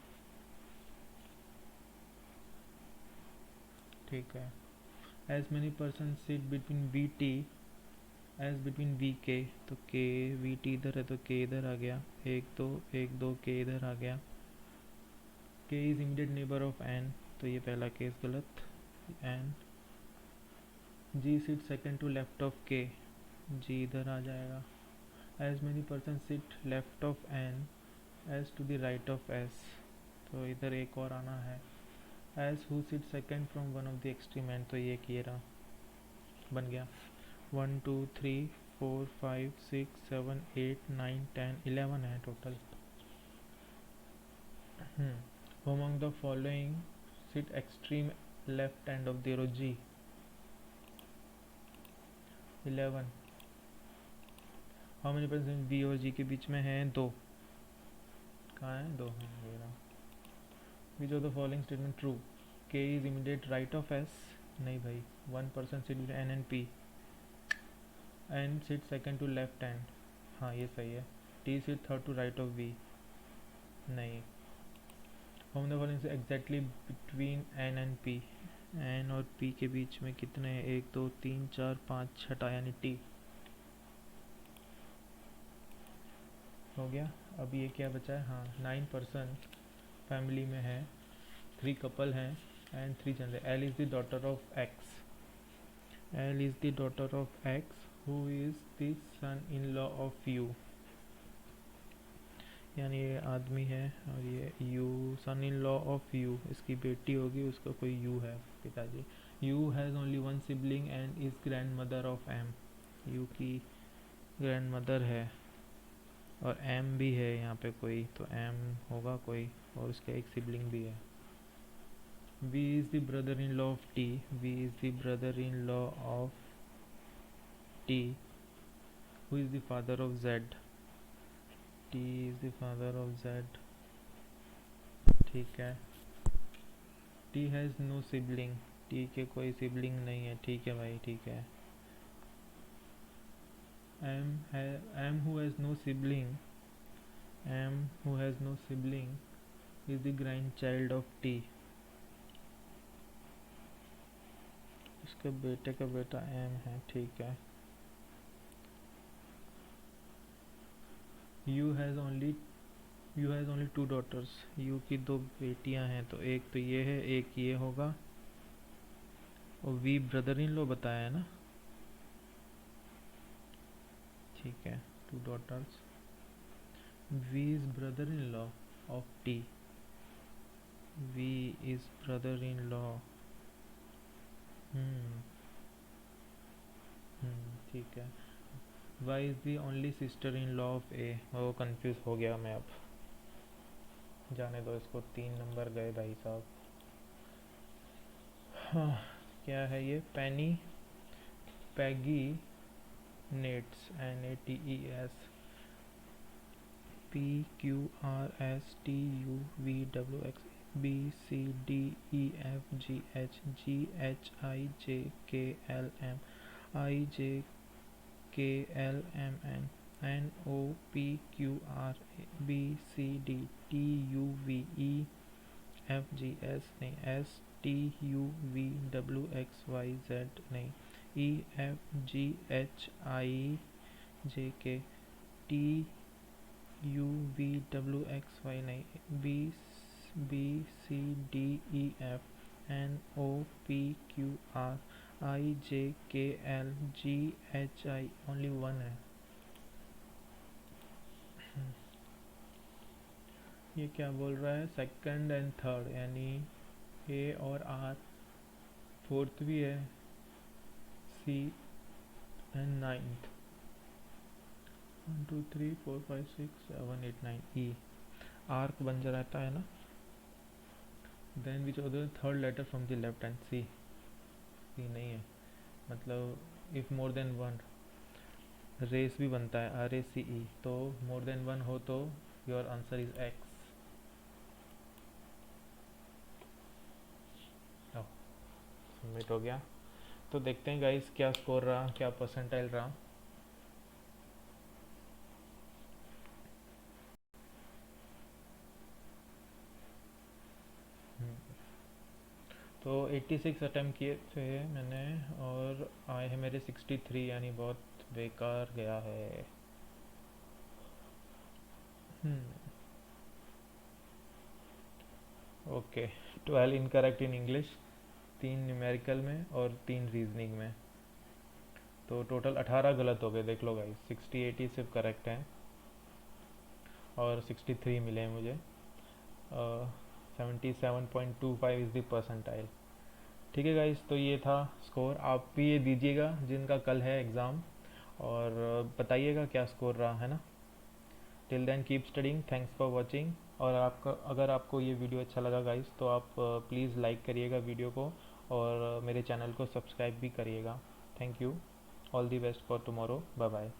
ठीक है। As many person sit between V T as between V K, तो के we T इधर है तो के इधर आ गया, 1 2 के इधर आ गया। K is immediate neighbour of N, तो ये पहला केस गलत, N. G sit second to left of K, G इधर आ जाएगा। As many person sit left of N as to the right of S, तो इधर एक और आना है। As who sit second from one of the extreme end, तो ये किए रहा, बन गया। 1 2 3 4 5 6 7 8 9 10 11 है total. Among the following sit extreme left end of the row G, 11। How many percent B और जी के बीच में है, 2, कहाँ है, 2, हाँ ये रहा। Which of the following statement true, K is immediate right of S, no भाई, 1% sit N and P, N sit second to left and, हाँ ये सही है। T sit third to right of V, नहीं। हम द फॉलोइंग से exactly between N and P, N और P के बीच में कितने हैं, 1 2 3 4 5 छठा यानी टी, हो गया। अब ये क्या बचा है, हाँ 9% फैमिली में है, 3 कपल हैं and 3 general. L is the daughter of X, L is the daughter of X who is the son in law of U, यानी ये आदमी है और ये U son in law of U, इसकी बेटी होगी, उसका कोई यू है पिताजी। U has only one sibling and is grandmother of M, U की ग्रैंड मदर है और एम भी है यहाँ पे कोई, तो एम होगा कोई और उसका एक सिबलिंग भी है। V is the brother in law of T, V is the brother in law of T who is the father of Z, T is the father of Z, ठीक है। T has no sibling, T के कोई sibling नहीं है, ठीक है भाई, ठीक है। M who has no sibling, M who has no sibling is the grandchild of T, इसके बेटे का बेटा एम है, ठीक है। U has only 2 daughters, U की 2 बेटियां हैं, तो एक तो ये है, एक ये होगा। और वी ब्रदर इन लॉ बताया है ना, ठीक है, 2 daughters. V is brother in law of T, V is brother in law, ठीक है। Y is the only sister in law of A, वो कंफ्यूज हो गया मैं, अब जाने दो इसको, 3 नंबर गए भाई साहब। हाँ, क्या है ये, पैनी, पैगी nets, NATES, PQRSTUVWX BCDEFGHGHIJKLMIJKLMN NOPQRABCDTUVEFGS नहीं, STUVWXYZ नहीं, EFGHIJK TUVWXY नहीं, BCDEFNOPQRIJKLGHI ओनली वन है। ये क्या बोल रहा है, सेकंड एंड थर्ड यानी ए और आर, फोर्थ भी है, C and ninth, 1 2 3 4 5 6 7 8 9 E, arc बन जा रहता है ना। Then which of the third letter from the left hand, C, C नहीं है, मतलब if more than one, race भी बनता है RACE, तो मोर देन वन हो तो your answer is x. Submit हो गया। तो देखते हैं गाइस क्या स्कोर रहा, क्या परसेंटाइल रहा। तो 86 अटैम्प्ट किए थे मैंने और आए हैं मेरे 63, यानी बहुत बेकार गया है। Okay, 12 incorrect in English, 3 numerical में और 3 रीजनिंग में, तो टोटल 18 गलत हो गए। देख लो गाइस, 68 ही सिर्फ करेक्ट हैं और 63 मिले हैं मुझे। 77.25 इज़ द परसेंटाइल। ठीक है गाइस, तो ये था स्कोर। आप भी ये दीजिएगा जिनका कल है एग्ज़ाम, और बताइएगा क्या स्कोर रहा है ना। Till then keep studying, thanks for watching. और आपका, अगर आपको ये वीडियो अच्छा लगा गाइस, तो आप प्लीज़ लाइक करिएगा वीडियो को, और मेरे चैनल को सब्सक्राइब भी करिएगा। Thank you, all the best for tomorrow, bye bye.